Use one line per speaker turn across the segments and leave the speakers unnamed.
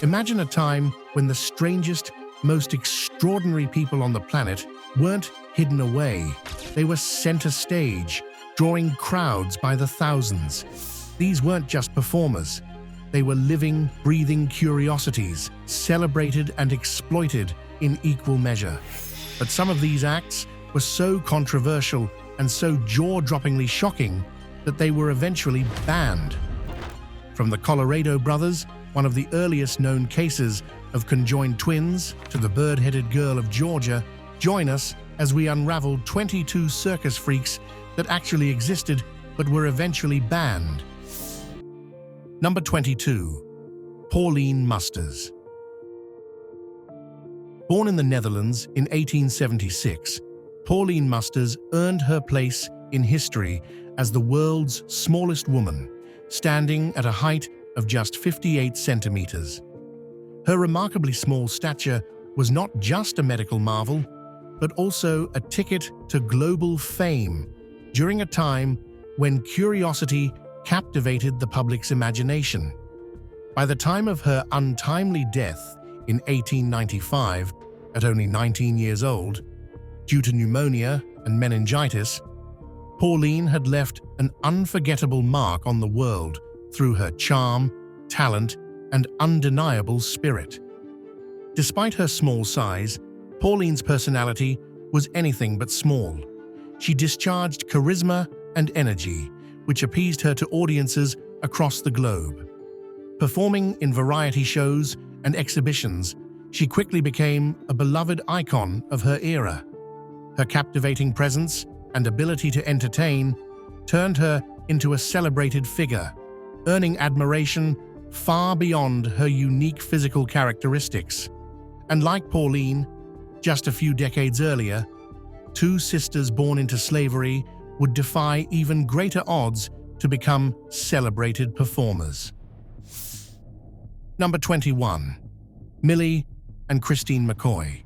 Imagine a time when the strangest, most extraordinary people on the planet weren't hidden away. They were center stage, drawing crowds by the thousands. These weren't just performers. They were living, breathing curiosities, celebrated and exploited in equal measure. But some of these acts were so controversial and so jaw-droppingly shocking that they were eventually banned. From the Colloredo brothers, one of the earliest known cases of conjoined twins, to the bird-headed girl of Georgia, join us as we unravel 22 circus freaks that actually existed but were eventually banned. Number 22. Pauline Musters. Born in the Netherlands in 1876, Pauline Musters earned her place in history as the world's smallest woman, standing at a height of just 58 centimeters. Her remarkably small stature was not just a medical marvel, but also a ticket to global fame during a time when curiosity captivated the public's imagination. By the time of her untimely death in 1895, at only 19 years old, due to pneumonia and meningitis, Pauline had left an unforgettable mark on the world through her charm, talent, and undeniable spirit. Despite her small size, Pauline's personality was anything but small. She discharged charisma and energy, which appeased her to audiences across the globe. Performing in variety shows and exhibitions, she quickly became a beloved icon of her era. Her captivating presence and ability to entertain turned her into a celebrated figure, earning admiration far beyond her unique physical characteristics. And like Pauline, just a few decades earlier, two sisters born into slavery would defy even greater odds to become celebrated performers. Number 21. Millie and Christine McCoy.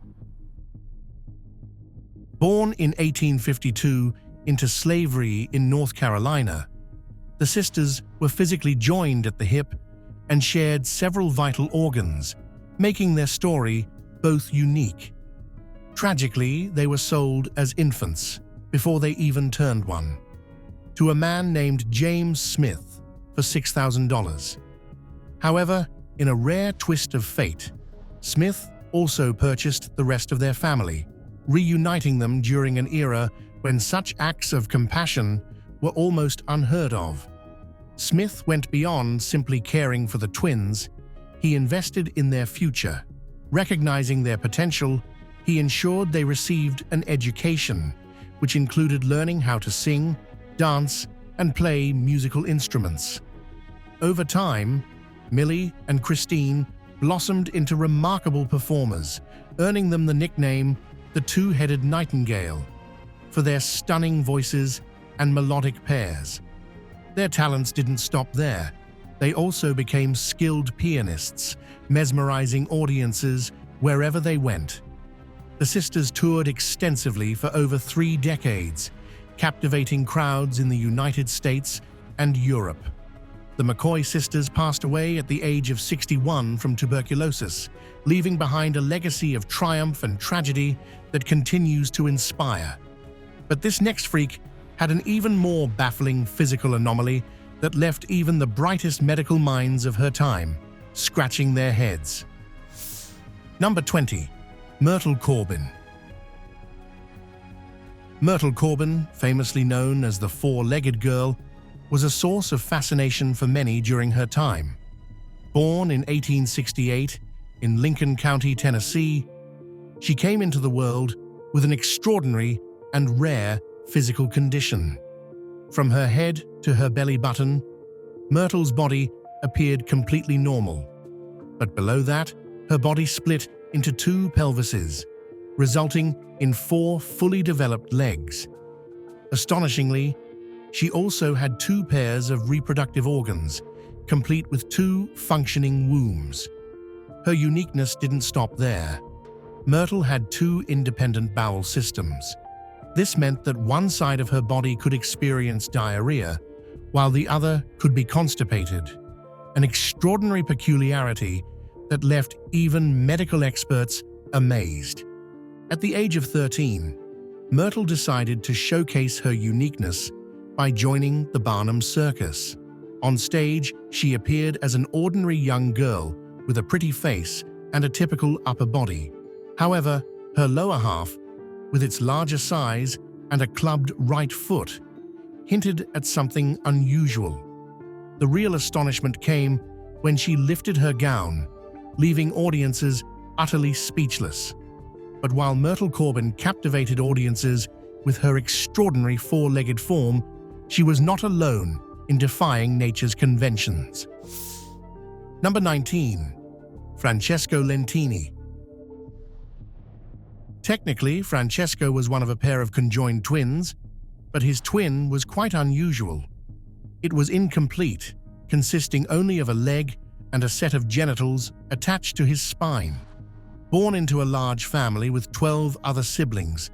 Born in 1852 into slavery in North Carolina, the sisters were physically joined at the hip and shared several vital organs, making their story both unique. Tragically, they were sold as infants before they even turned one, to a man named James Smith for $6,000. However, in a rare twist of fate, Smith also purchased the rest of their family, reuniting them during an era when such acts of compassion were almost unheard of. Smith went beyond simply caring for the twins. He invested in their future. Recognizing their potential, he ensured they received an education, which included learning how to sing, dance, and play musical instruments. Over time, Millie and Christine blossomed into remarkable performers, earning them the nickname the Two-Headed Nightingale for their stunning voices and melodic pairs. Their talents didn't stop there. They also became skilled pianists, mesmerizing audiences wherever they went. The sisters toured extensively for over 3 decades, captivating crowds in the United States and Europe. The McCoy sisters passed away at the age of 61 from tuberculosis, leaving behind a legacy of triumph and tragedy that continues to inspire. But this next freak had an even more baffling physical anomaly that left even the brightest medical minds of her time scratching their heads. Number 20. Myrtle Corbin. Myrtle Corbin, famously known as the Four-Legged Girl, was a source of fascination for many during her time. Born in 1868 in Lincoln County, Tennessee, she came into the world with an extraordinary and rare physical condition. From her head to her belly button, Myrtle's body appeared completely normal. But below that, her body split into 2 pelvises, resulting in 4 fully developed legs. Astonishingly, she also had 2 pairs of reproductive organs, complete with 2 functioning wombs. Her uniqueness didn't stop there. Myrtle had 2 independent bowel systems. This meant that one side of her body could experience diarrhea, while the other could be constipated, an extraordinary peculiarity that left even medical experts amazed. At the age of 13, Myrtle decided to showcase her uniqueness by joining the Barnum Circus. On stage, she appeared as an ordinary young girl with a pretty face and a typical upper body. However, her lower half, with its larger size and a clubbed right foot, hinted at something unusual. The real astonishment came when she lifted her gown, leaving audiences utterly speechless. But while Myrtle Corbin captivated audiences with her extraordinary four-legged form, she was not alone in defying nature's conventions. Number 19. Francesco Lentini. Technically, Francesco was one of a pair of conjoined twins, but his twin was quite unusual. It was incomplete, consisting only of a leg and a set of genitals attached to his spine. Born into a large family with 12 other siblings,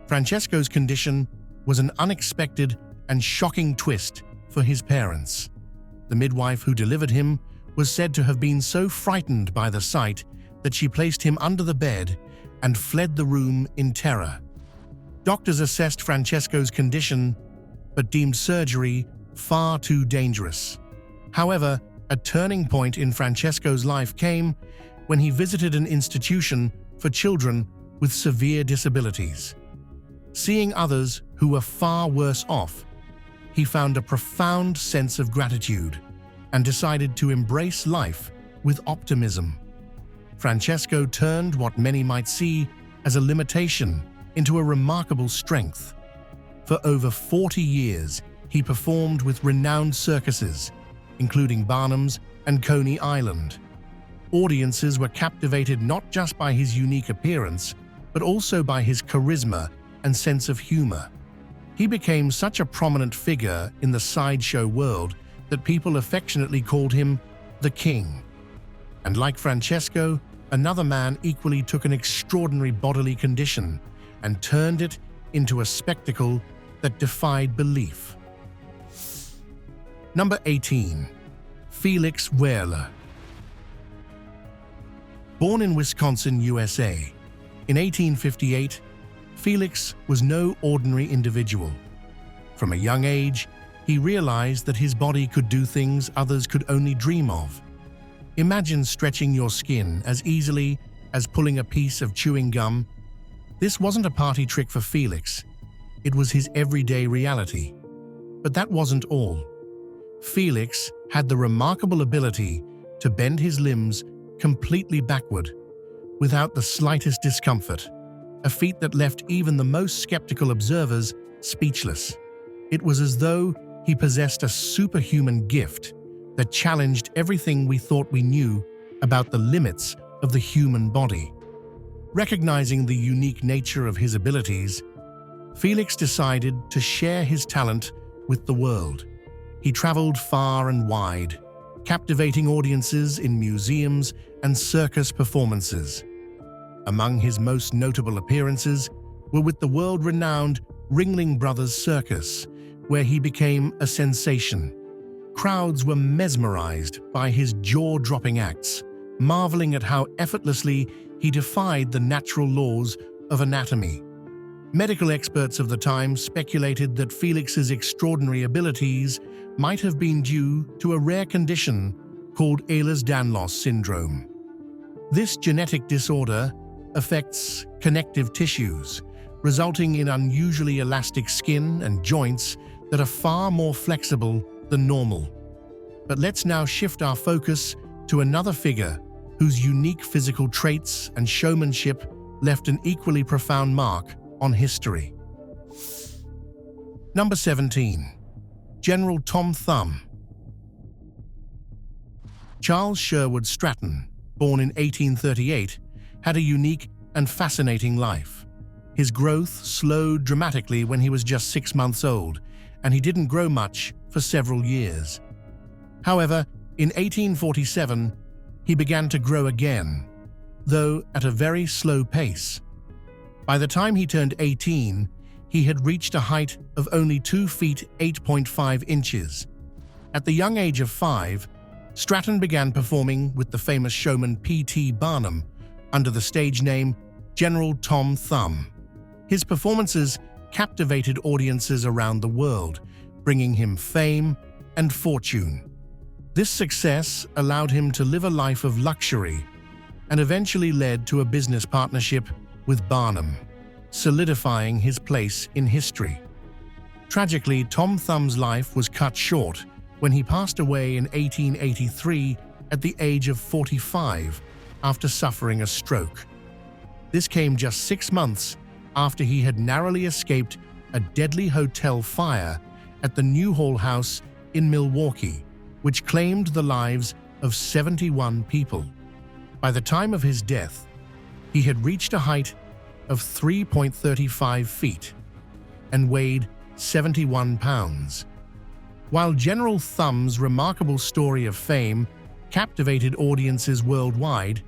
Francesco's condition was an unexpected and shocking twist for his parents. The midwife who delivered him was said to have been so frightened by the sight that she placed him under the bed and fled the room in terror. Doctors assessed Francesco's condition, but deemed surgery far too dangerous. However, a turning point in Francesco's life came when he visited an institution for children with severe disabilities. Seeing others who were far worse off, he found a profound sense of gratitude and decided to embrace life with optimism. Francesco turned what many might see as a limitation into a remarkable strength. For over 40 years, he performed with renowned circuses, including Barnum's and Coney Island. Audiences were captivated not just by his unique appearance, but also by his charisma and sense of humor. He became such a prominent figure in the sideshow world that people affectionately called him the King. And like Francesco, another man equally took an extraordinary bodily condition and turned it into a spectacle that defied belief. Number 18. Felix Wehrle. Born in Wisconsin, USA, in 1858, Felix was no ordinary individual. From a young age, he realized that his body could do things others could only dream of. Imagine stretching your skin as easily as pulling a piece of chewing gum. This wasn't a party trick for Felix. It was his everyday reality. But that wasn't all. Felix had the remarkable ability to bend his limbs completely backward, without the slightest discomfort, a feat that left even the most skeptical observers speechless. It was as though he possessed a superhuman gift that challenged everything we thought we knew about the limits of the human body. Recognizing the unique nature of his abilities, Felix decided to share his talent with the world. He traveled far and wide, captivating audiences in museums and circus performances. Among his most notable appearances were with the world-renowned Ringling Brothers Circus, where he became a sensation. Crowds were mesmerized by his jaw-dropping acts, marveling at how effortlessly he defied the natural laws of anatomy. Medical experts of the time speculated that Felix's extraordinary abilities might have been due to a rare condition called Ehlers-Danlos syndrome. This genetic disorder affects connective tissues, resulting in unusually elastic skin and joints that are far more flexible than normal. But let's now shift our focus to another figure whose unique physical traits and showmanship left an equally profound mark on history. Number 17. General Tom Thumb. Charles Sherwood Stratton, born in 1838, had a unique and fascinating life. His growth slowed dramatically when he was just 6 months old, and he didn't grow much for several years. However, in 1847, he began to grow again, though at a very slow pace. By the time he turned 18, he had reached a height of only 2 feet 8.5 inches. At the young age of 5, Stratton began performing with the famous showman P.T. Barnum under the stage name General Tom Thumb. His performances captivated audiences around the world, bringing him fame and fortune. This success allowed him to live a life of luxury and eventually led to a business partnership with Barnum, solidifying his place in history. Tragically, Tom Thumb's life was cut short when he passed away in 1883 at the age of 45 after suffering a stroke. This came just 6 months after he had narrowly escaped a deadly hotel fire at the Newhall House in Milwaukee, which claimed the lives of 71 people. By the time of his death, he had reached a height of 3.35 feet and weighed 71 pounds. While General Thumb's remarkable story of fame captivated audiences worldwide,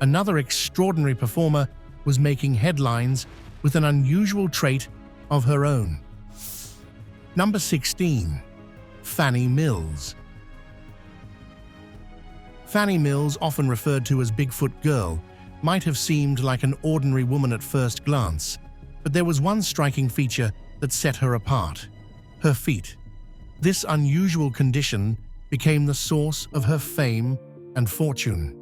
another extraordinary performer was making headlines with an unusual trait of her own. Number 16. Fanny Mills. Fanny Mills, often referred to as Bigfoot Girl, might have seemed like an ordinary woman at first glance, but there was one striking feature that set her apart: her feet. This unusual condition became the source of her fame and fortune.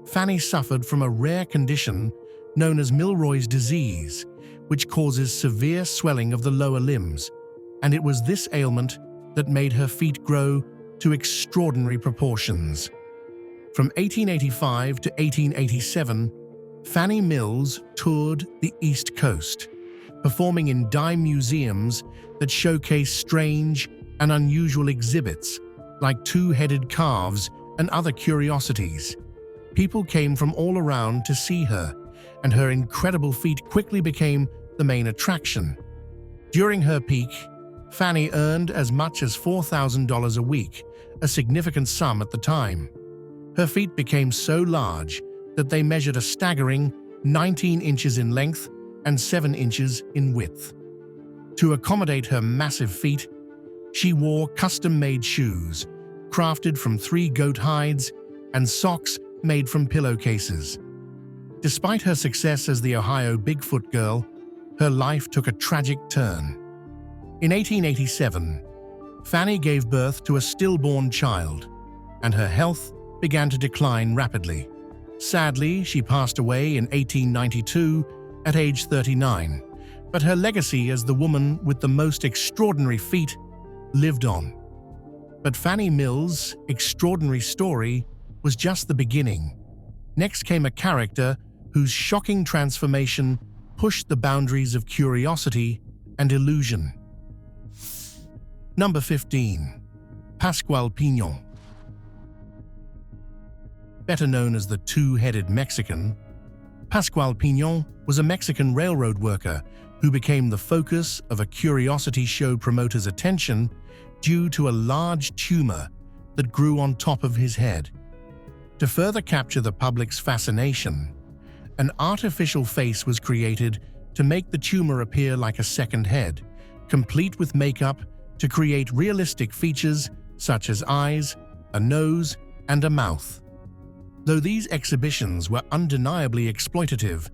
Fanny suffered from a rare condition known as Milroy's disease, which causes severe swelling of the lower limbs, and it was this ailment that made her feet grow to extraordinary proportions. From 1885 to 1887, Fanny Mills toured the East Coast, performing in dime museums that showcase strange and unusual exhibits like two-headed calves and other curiosities. People came from all around to see her, and her incredible feat quickly became the main attraction. During her peak, Fanny earned as much as $4,000 a week, a significant sum at the time. Her feet became so large that they measured a staggering 19 inches in length and 7 inches in width. To accommodate her massive feet, she wore custom-made shoes, crafted from 3 goat hides, and socks made from pillowcases. Despite her success as the Ohio Bigfoot Girl, her life took a tragic turn. In 1887, Fanny gave birth to a stillborn child, and her health began to decline rapidly. Sadly, she passed away in 1892 at age 39, but her legacy as the woman with the most extraordinary feat lived on. But Fanny Mills' extraordinary story was just the beginning. Next came a character whose shocking transformation pushed the boundaries of curiosity and illusion. Number 15. Pascual Piñon. Better known as the Two-Headed Mexican, Pascual Piñon was a Mexican railroad worker who became the focus of a curiosity show promoter's attention due to a large tumor that grew on top of his head. To further capture the public's fascination, an artificial face was created to make the tumor appear like a second head, complete with makeup to create realistic features such as eyes, a nose, and a mouth. Though these exhibitions were undeniably exploitative,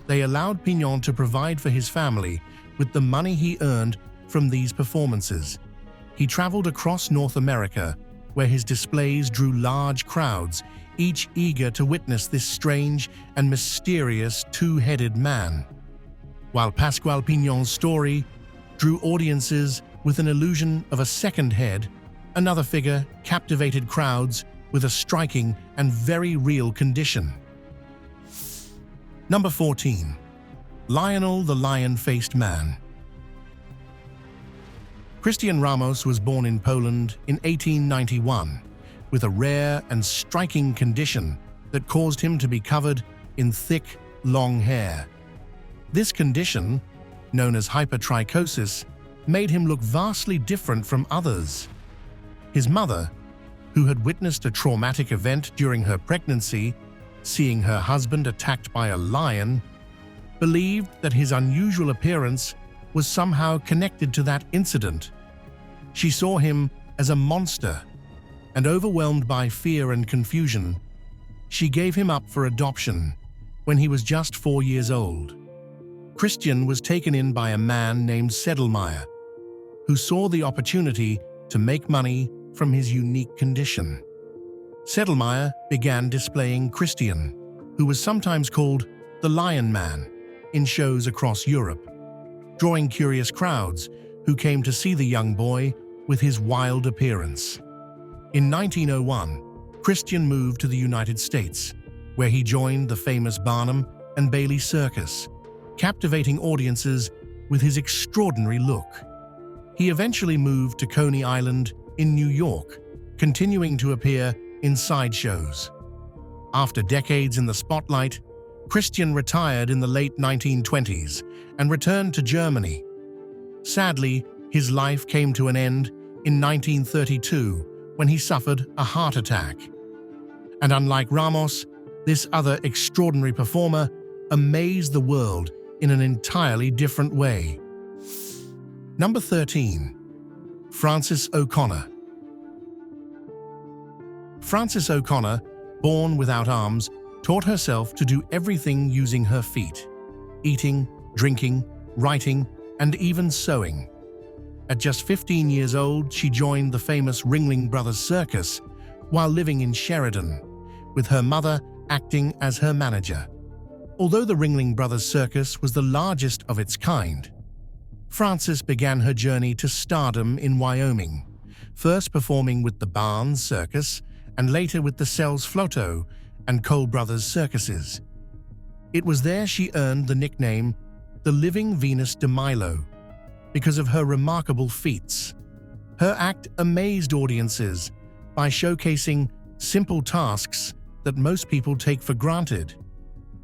they allowed Piñon to provide for his family with the money he earned from these performances. He traveled across North America, where his displays drew large crowds, each eager to witness this strange and mysterious two-headed man. While Pascual Piñon's story drew audiences with an illusion of a second head, another figure captivated crowds with a striking and very real condition. Number 14. Lionel the Lion-Faced Man. Christian Ramos was born in Poland in 1891 with a rare and striking condition that caused him to be covered in thick, long hair. This condition, known as hypertrichosis, made him look vastly different from others. His mother, who had witnessed a traumatic event during her pregnancy, seeing her husband attacked by a lion, believed that his unusual appearance was somehow connected to that incident. She saw him as a monster, and overwhelmed by fear and confusion, she gave him up for adoption when he was just 4 years old. Christian was taken in by a man named Sedlmayr, who saw the opportunity to make money from his unique condition. Sedlmayr began displaying Christian, who was sometimes called the Lion Man, in shows across Europe, drawing curious crowds who came to see the young boy with his wild appearance. In 1901, Christian moved to the United States, where he joined the famous Barnum and Bailey Circus, captivating audiences with his extraordinary look. He eventually moved to Coney Island in New York, continuing to appear in sideshows. After decades in the spotlight, Christian retired in the late 1920s and returned to Germany. Sadly, his life came to an end in 1932 when he suffered a heart attack. And unlike Ramos, this other extraordinary performer amazed the world in an entirely different way. Number 13. Frances O'Connor. Frances O'Connor, born without arms, taught herself to do everything using her feet: eating, drinking, writing, and even sewing. At just 15 years old, she joined the famous Ringling Brothers Circus while living in Sheridan, with her mother acting as her manager. Although the Ringling Brothers Circus was the largest of its kind, Frances began her journey to stardom in Wyoming, first performing with the Barnes Circus and later with the Sells Floto and Cole Brothers Circuses. It was there she earned the nickname the Living Venus de Milo because of her remarkable feats. Her act amazed audiences by showcasing simple tasks that most people take for granted.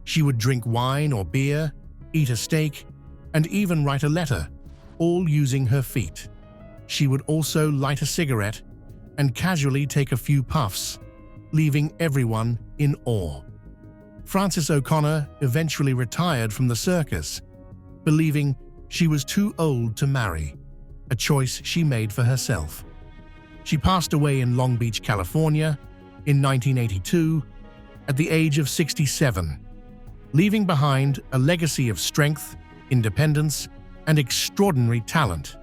She would drink wine or beer, eat a steak, and even write a letter, all using her feet. She would also light a cigarette and casually take a few puffs, leaving everyone in awe. Frances O'Connor eventually retired from the circus, believing she was too old to marry, a choice she made for herself. She passed away in Long Beach, California, in 1982, at the age of 67, leaving behind a legacy of strength, independence, and extraordinary talent.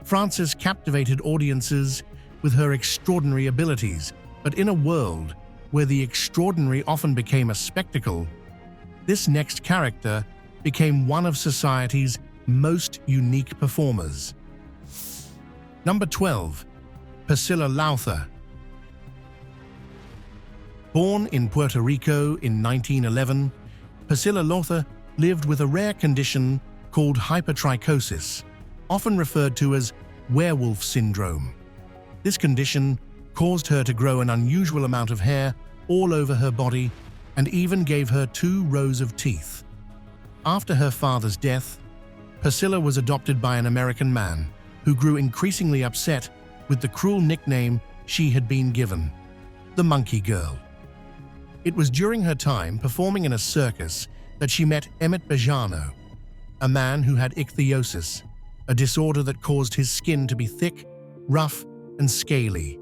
Frances captivated audiences with her extraordinary abilities, but in a world where the extraordinary often became a spectacle, this next character became one of society's most unique performers. Number 12. Priscilla Lowther. Born in Puerto Rico in 1911, Priscilla Lowther lived with a rare condition called hypertrichosis, often referred to as werewolf syndrome. This condition caused her to grow an unusual amount of hair all over her body and even gave her 2 rows of teeth. After her father's death, Priscilla was adopted by an American man who grew increasingly upset with the cruel nickname she had been given, the Monkey Girl. It was during her time performing in a circus that she met Emmett Bejano, a man who had ichthyosis, a disorder that caused his skin to be thick, rough, and scaly.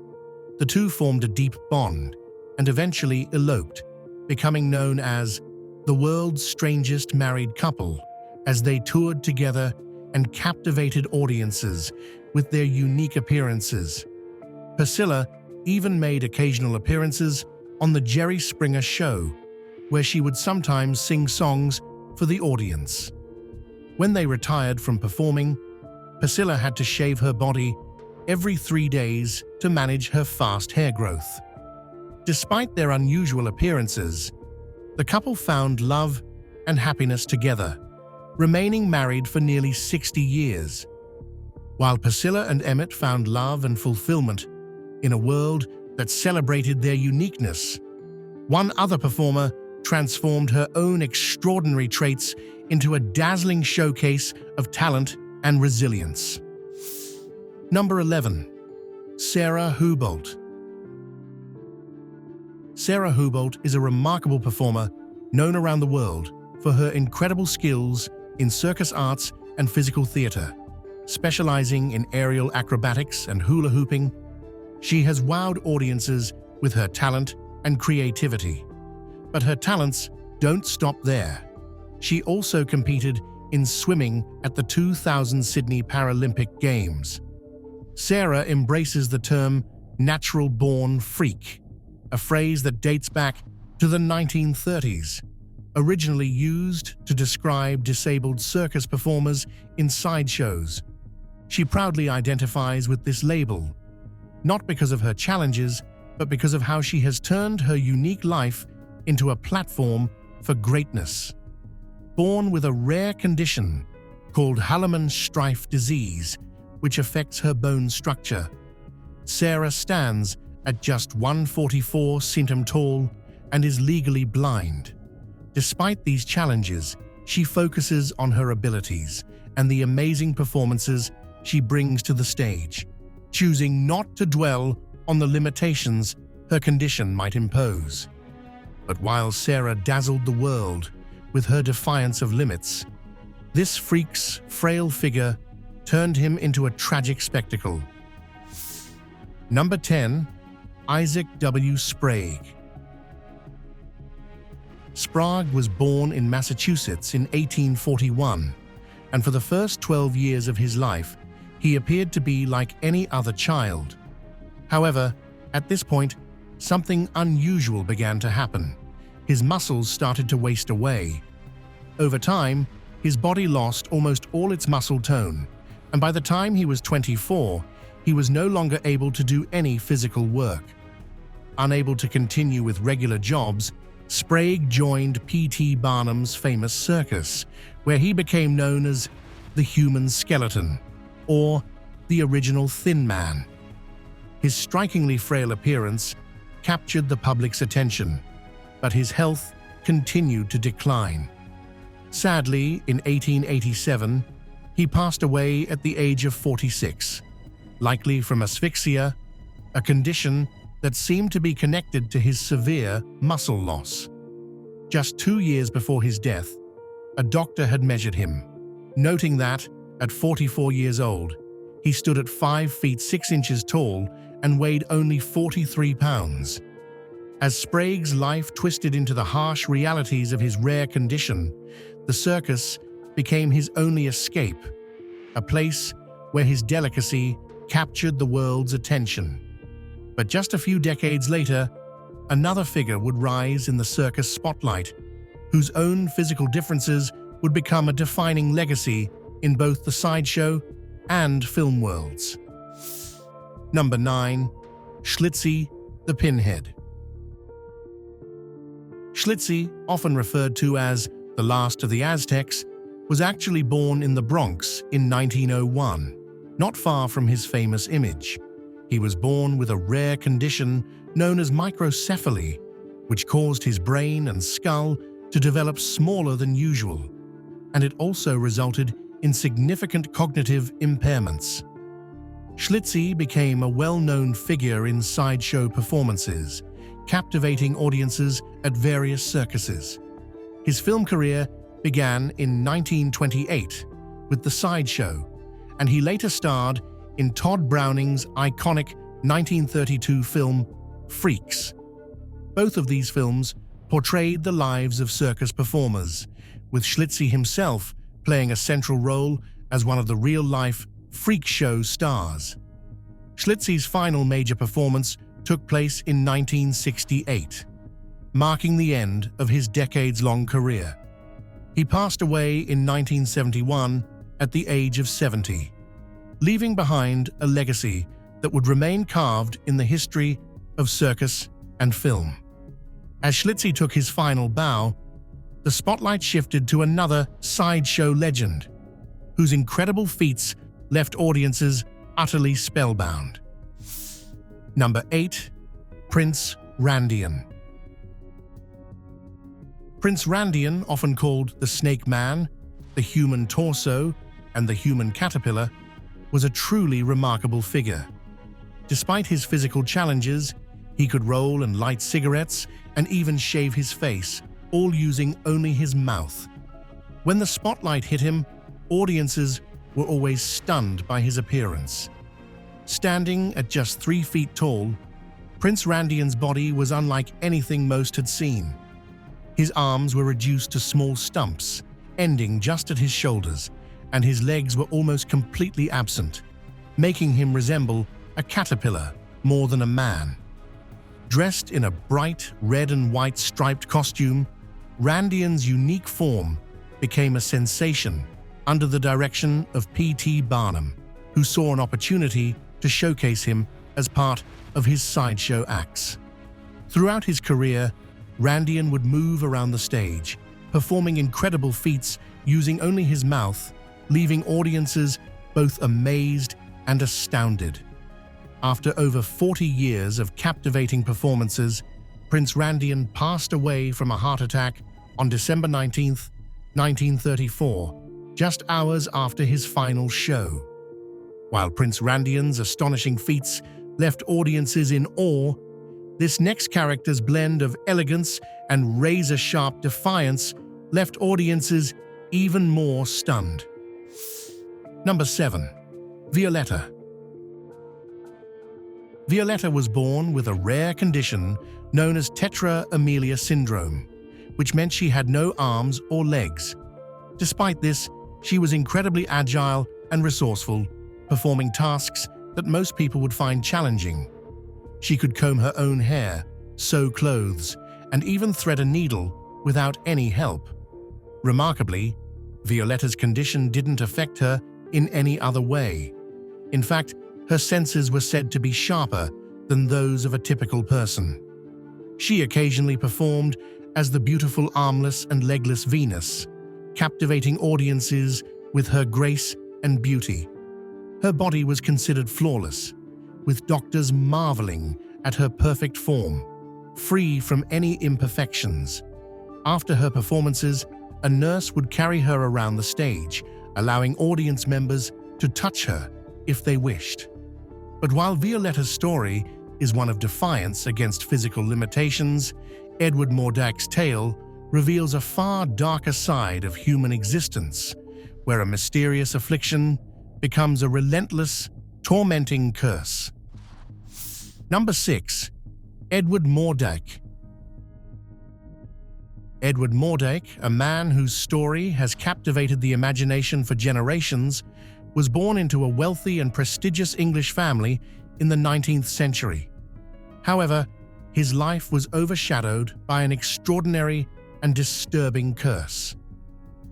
The two formed a deep bond and eventually eloped, becoming known as the world's strangest married couple as they toured together and captivated audiences with their unique appearances. Priscilla even made occasional appearances on the Jerry Springer Show, where she would sometimes sing songs for the audience. When they retired from performing, Priscilla had to shave her body every 3 days to manage her fast hair growth. Despite their unusual appearances, the couple found love and happiness together, remaining married for nearly 60 years. While Priscilla and Emmett found love and fulfillment in a world that celebrated their uniqueness, one other performer transformed her own extraordinary traits into a dazzling showcase of talent and resilience. Number 11. Sarah Houbolt. Sarah Houbolt is a remarkable performer known around the world for her incredible skills in circus arts and physical theater. Specializing in aerial acrobatics and hula hooping, She has wowed audiences with her talent and creativity. But her talents don't stop there. She also competed in swimming at the 2000 Sydney Paralympic Games. Sarah embraces the term natural-born freak, a phrase that dates back to the 1930s, originally used to describe disabled circus performers in sideshows. She proudly identifies with this label, not because of her challenges, but because of how she has turned her unique life into a platform for greatness. Born with a rare condition called Hallermann-Streiff disease, which affects her bone structure, Sarah stands at just 144 cm tall and is legally blind. Despite these challenges, she focuses on her abilities and the amazing performances she brings to the stage, choosing not to dwell on the limitations her condition might impose. But while Sarah dazzled the world with her defiance of limits, this freak's frail figure turned him into a tragic spectacle. Number 10. Isaac W. Sprague. Sprague was born in Massachusetts in 1841, and for the first 12 years of his life, he appeared to be like any other child. However, at this point, something unusual began to happen. His muscles started to waste away. Over time, his body lost almost all its muscle tone, and by the time he was 24, he was no longer able to do any physical work. Unable to continue with regular jobs, Sprague joined P.T. Barnum's famous circus, where he became known as the Human Skeleton, or the original Thin Man. His strikingly frail appearance captured the public's attention, but his health continued to decline. Sadly, in 1887, he passed away at the age of 46, likely from asphyxia, a condition that seemed to be connected to his severe muscle loss. Just 2 years before his death, a doctor had measured him, noting that, at 44 years old, he stood at 5 feet 6 inches tall and weighed only 43 pounds. As Sprague's life twisted into the harsh realities of his rare condition, the circus became his only escape, a place where his delicacy captured the world's attention. But just a few decades later, another figure would rise in the circus spotlight, whose own physical differences would become a defining legacy in both the sideshow and film worlds. Number 9. Schlitzie, the pinhead. Schlitzie, often referred to as the last of the Aztecs, was actually born in the Bronx in 1901, not far from his famous image. He was born with a rare condition known as microcephaly, which caused his brain and skull to develop smaller than usual, and it also resulted in significant cognitive impairments. Schlitzie became a well-known figure in sideshow performances, captivating audiences at various circuses. His film career began in 1928 with The Sideshow, and he later starred in Todd Browning's iconic 1932 film Freaks. Both of these films portrayed the lives of circus performers, with Schlitzie himself playing a central role as one of the real-life freak show stars. Schlitzie's final major performance took place in 1968, marking the end of his decades-long career. He passed away in 1971 at the age of 70, leaving behind a legacy that would remain carved in the history of circus and film. As Schlitzie took his final bow, the spotlight shifted to another sideshow legend, whose incredible feats left audiences utterly spellbound. Number 8. Prince Randian. Prince Randian, often called the Snake Man, the Human Torso, and the Human Caterpillar, was a truly remarkable figure. Despite his physical challenges, he could roll and light cigarettes and even shave his face, all using only his mouth. When the spotlight hit him, audiences were always stunned by his appearance. Standing at just 3 feet tall, Prince Randian's body was unlike anything most had seen. His arms were reduced to small stumps, ending just at his shoulders, and his legs were almost completely absent, making him resemble a caterpillar more than a man. Dressed in a bright red and white striped costume, Randian's unique form became a sensation under the direction of P.T. Barnum, who saw an opportunity to showcase him as part of his sideshow acts. Throughout his career, Randian would move around the stage, performing incredible feats using only his mouth, leaving audiences both amazed and astounded. After over 40 years of captivating performances, Prince Randian passed away from a heart attack on December 19, 1934, just hours after his final show. While Prince Randian's astonishing feats left audiences in awe, this next character's blend of elegance and razor-sharp defiance left audiences even more stunned. Number 7. Violetta. Violetta was born with a rare condition known as tetra-amelia syndrome, which meant she had no arms or legs. Despite this, she was incredibly agile and resourceful, performing tasks that most people would find challenging. She could comb her own hair, sew clothes, and even thread a needle without any help. Remarkably, Violetta's condition didn't affect her in any other way. In fact, her senses were said to be sharper than those of a typical person. She occasionally performed as the beautiful armless and legless Venus, captivating audiences with her grace and beauty. Her body was considered flawless, with doctors marveling at her perfect form, free from any imperfections. After her performances, a nurse would carry her around the stage, allowing audience members to touch her if they wished. But while Violetta's story is one of defiance against physical limitations, Edward Mordake's tale reveals a far darker side of human existence, where a mysterious affliction becomes a relentless, tormenting curse. Number 6. Edward Mordake. Edward Mordake, a man whose story has captivated the imagination for generations, was born into a wealthy and prestigious English family in the 19th century. However, his life was overshadowed by an extraordinary and disturbing curse.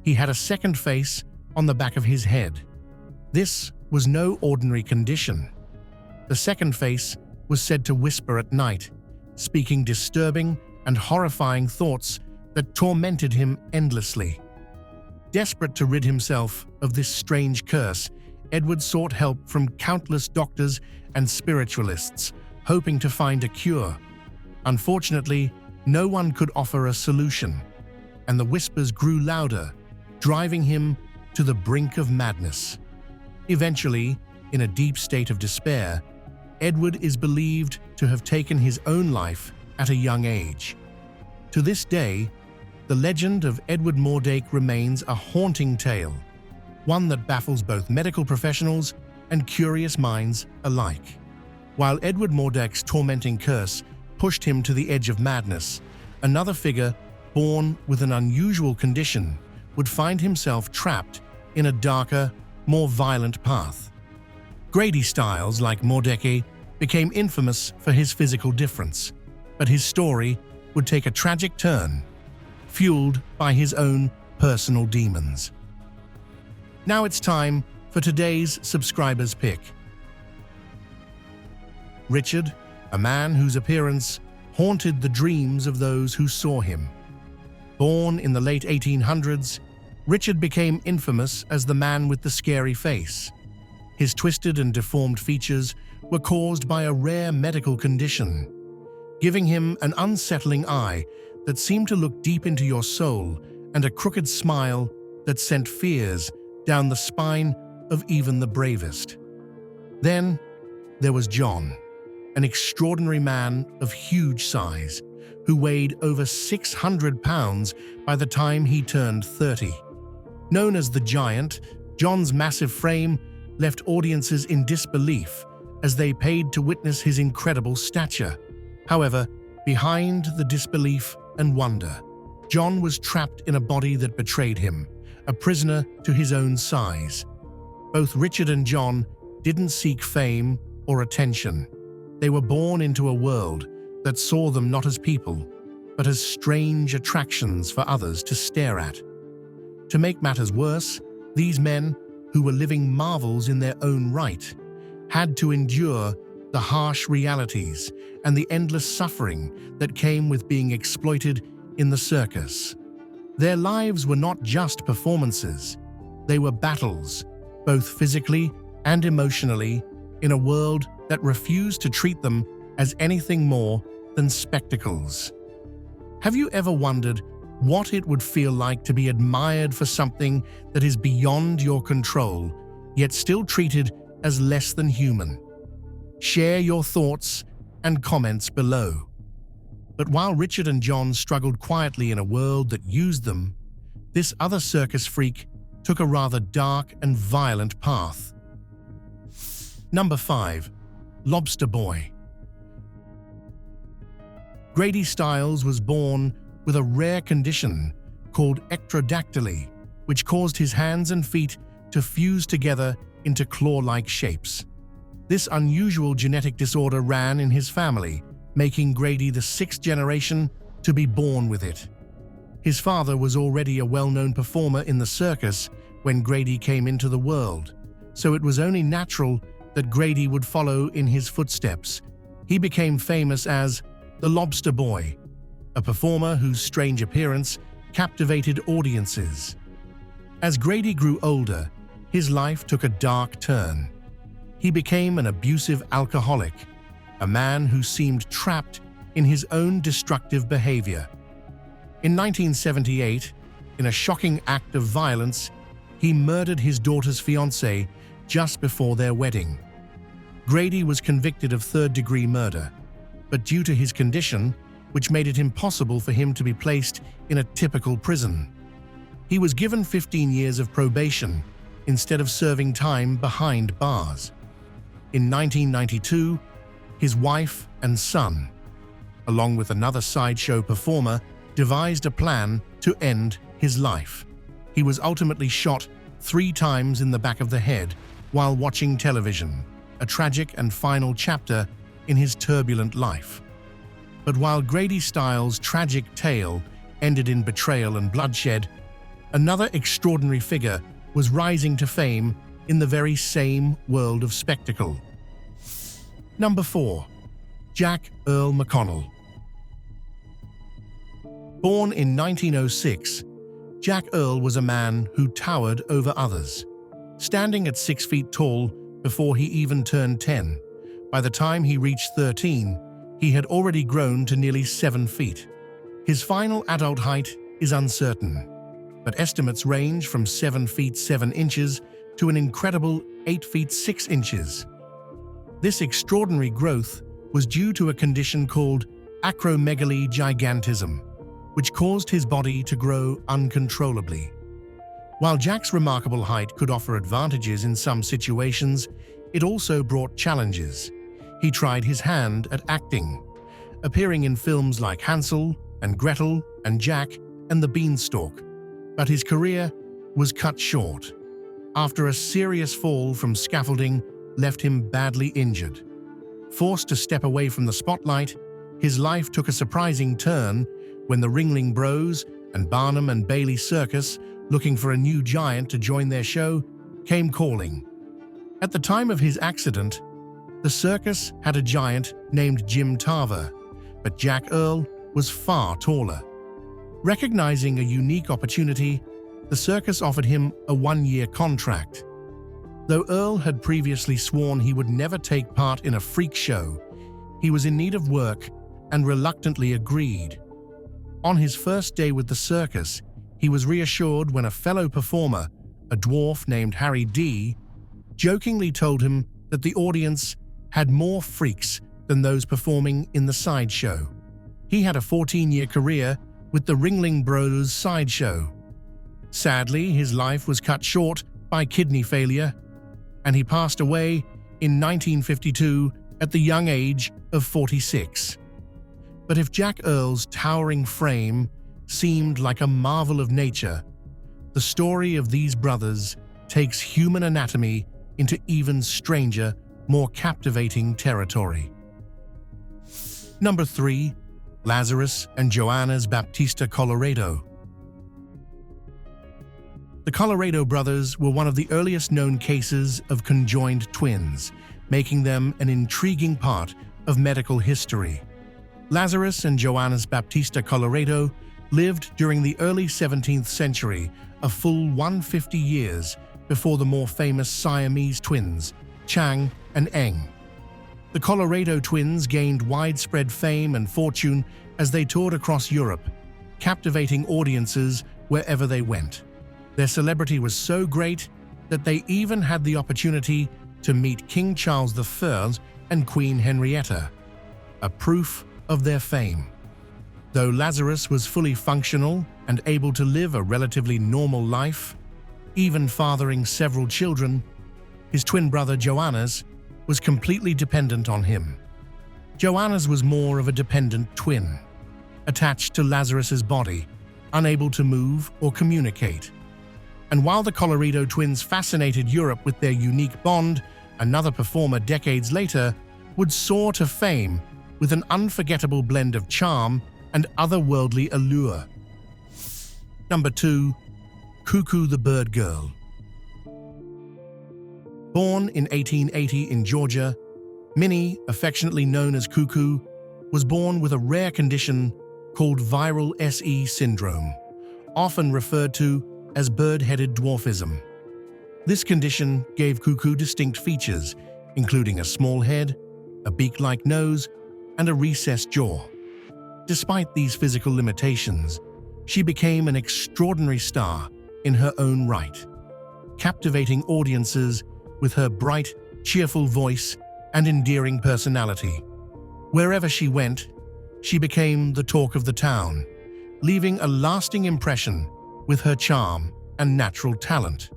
He had a second face on the back of his head. This was no ordinary condition. The second face was said to whisper at night, speaking disturbing and horrifying thoughts that tormented him endlessly. Desperate to rid himself of this strange curse, Edward sought help from countless doctors and spiritualists, hoping to find a cure. Unfortunately, no one could offer a solution, and the whispers grew louder, driving him to the brink of madness. Eventually, in a deep state of despair, Edward is believed to have taken his own life at a young age. To this day, the legend of Edward Mordake remains a haunting tale, one that baffles both medical professionals and curious minds alike. While Edward Mordake's tormenting curse pushed him to the edge of madness, another figure, born with an unusual condition, would find himself trapped in a darker, more violent path. Grady Styles, like Mordake, became infamous for his physical difference, but his story would take a tragic turn, fueled by his own personal demons. Now it's time for today's subscriber's pick. Richard, a man whose appearance haunted the dreams of those who saw him. Born in the late 1800s, Richard became infamous as the man with the scary face. His twisted and deformed features were caused by a rare medical condition, giving him an unsettling eye that seemed to look deep into your soul and a crooked smile that sent fears down the spine of even the bravest. Then there was John, an extraordinary man of huge size, who weighed over 600 pounds by the time he turned 30. Known as the Giant, John's massive frame left audiences in disbelief as they paid to witness his incredible stature. However, behind the disbelief and wonder, John was trapped in a body that betrayed him, a prisoner to his own size. Both Richard and John didn't seek fame or attention. They were born into a world that saw them not as people, but as strange attractions for others to stare at. To make matters worse, these men, who were living marvels in their own right, had to endure the harsh realities and the endless suffering that came with being exploited in the circus. Their lives were not just performances, they were battles, both physically and emotionally, in a world that refused to treat them as anything more than spectacles. Have you ever wondered what it would feel like to be admired for something that is beyond your control, yet still treated as less than human? Share your thoughts and comments below. But while Richard and John struggled quietly in a world that used them, this other circus freak took a rather dark and violent path. Number 5. Lobster Boy. Grady Styles was born with a rare condition called ectrodactyly, which caused his hands and feet to fuse together into claw-like shapes. This unusual genetic disorder ran in his family, making Grady the 6th generation to be born with it. His father was already a well-known performer in the circus when Grady came into the world, so it was only natural that Grady would follow in his footsteps. He became famous as the Lobster Boy, a performer whose strange appearance captivated audiences. As Grady grew older, his life took a dark turn. He became an abusive alcoholic, a man who seemed trapped in his own destructive behavior. In 1978, in a shocking act of violence, he murdered his daughter's fiancée just before their wedding. Grady was convicted of third-degree murder, but due to his condition, which made it impossible for him to be placed in a typical prison, he was given 15 years of probation instead of serving time behind bars. In 1992, his wife and son, along with another sideshow performer, devised a plan to end his life. He was ultimately shot 3 times in the back of the head while watching television, a tragic and final chapter in his turbulent life. But while Grady Styles' tragic tale ended in betrayal and bloodshed, another extraordinary figure was rising to fame in the very same world of spectacle. Number 4. Jack Earle McConnell. Born in 1906, Jack Earle was a man who towered over others. Standing at 6 feet tall before he even turned 10, by the time he reached 13, he had already grown to nearly 7 feet. His final adult height is uncertain, but estimates range from 7 feet 7 inches to an incredible 8 feet 6 inches. This extraordinary growth was due to a condition called acromegaly gigantism, which caused his body to grow uncontrollably. While Jack's remarkable height could offer advantages in some situations, it also brought challenges. He tried his hand at acting, appearing in films like Hansel and Gretel and Jack and the Beanstalk, but his career was cut short after a serious fall from scaffolding left him badly injured. Forced to step away from the spotlight, his life took a surprising turn when the Ringling Bros and Barnum and Bailey Circus, looking for a new giant to join their show, came calling. At the time of his accident, the circus had a giant named Jim Tarver, but Jack Earle was far taller. Recognizing a unique opportunity, the circus offered him a 1-year contract. Though Earle had previously sworn he would never take part in a freak show, he was in need of work and reluctantly agreed. On his first day with the circus, he was reassured when a fellow performer, a dwarf named Harry D., jokingly told him that the audience had more freaks than those performing in the sideshow. He had a 14-year career with the Ringling Bros sideshow. Sadly, his life was cut short by kidney failure, and he passed away in 1952 at the young age of 46. But if Jack Earle's towering frame seemed like a marvel of nature, the story of these brothers takes human anatomy into even stranger, more captivating territory. Number 3. Lazarus and Joannes Baptista Colloredo. The Colloredo brothers were one of the earliest known cases of conjoined twins, making them an intriguing part of medical history. Lazarus and Joannes Baptista Colloredo lived during the early 17th century, a full 150 years before the more famous Siamese twins, Chang and Eng. The Colloredo twins gained widespread fame and fortune as they toured across Europe, captivating audiences wherever they went. Their celebrity was so great that they even had the opportunity to meet King Charles I and Queen Henrietta, a proof of their fame. Though Lazarus was fully functional and able to live a relatively normal life, even fathering several children, his twin brother Joannes was completely dependent on him. Joannes was more of a dependent twin, attached to Lazarus's body, unable to move or communicate. And while the Colloredo twins fascinated Europe with their unique bond, another performer decades later would soar to fame with an unforgettable blend of charm and otherworldly allure. Number 2. Koo-Koo the Bird Girl. Born in 1880 in Georgia, Minnie, affectionately known as Koo-Koo, was born with a rare condition called viral SE syndrome, often referred to as bird-headed dwarfism. This condition gave Koo-Koo distinct features, including a small head, a beak-like nose, and a recessed jaw. Despite these physical limitations, she became an extraordinary star in her own right, captivating audiences with her bright, cheerful voice and endearing personality. Wherever she went, she became the talk of the town, leaving a lasting impression with her charm and natural talent.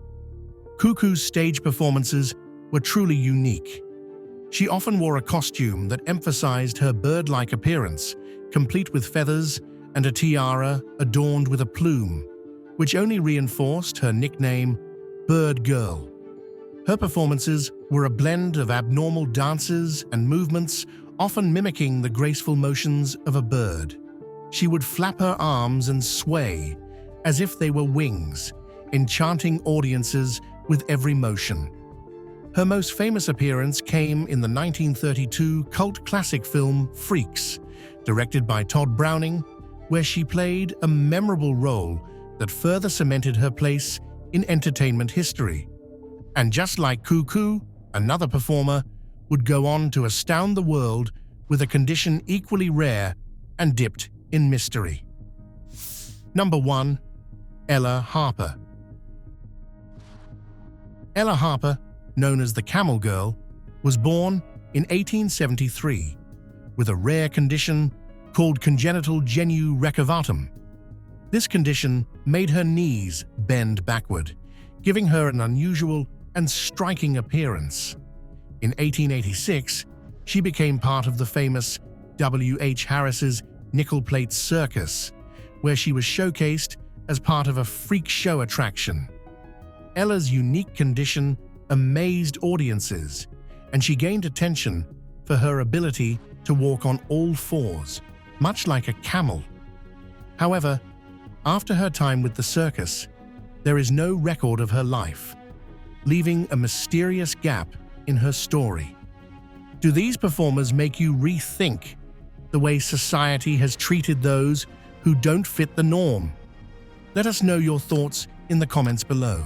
Koo-Koo's stage performances were truly unique. She often wore a costume that emphasized her bird-like appearance, complete with feathers and a tiara adorned with a plume, which only reinforced her nickname, Bird Girl. Her performances were a blend of abnormal dances and movements, often mimicking the graceful motions of a bird. She would flap her arms and sway as if they were wings, enchanting audiences with every motion. Her most famous appearance came in the 1932 cult classic film Freaks, directed by Todd Browning, where she played a memorable role that further cemented her place in entertainment history. And just like Koo-Koo, another performer would go on to astound the world with a condition equally rare and dipped in mystery. Number 1. Ella Harper. Ella Harper, known as the Camel Girl, was born in 1873 with a rare condition called congenital genu recurvatum. This condition made her knees bend backward, giving her an unusual and striking appearance. In 1886, she became part of the famous W.H. Harris's nickel-plate circus, where she was showcased as part of a freak show attraction. Ella's unique condition amazed audiences, and she gained attention for her ability to walk on all fours, much like a camel. However, after her time with the circus, there is no record of her life, leaving a mysterious gap in her story. Do these performers make you rethink the way society has treated those who don't fit the norm? Let us know your thoughts in the comments below.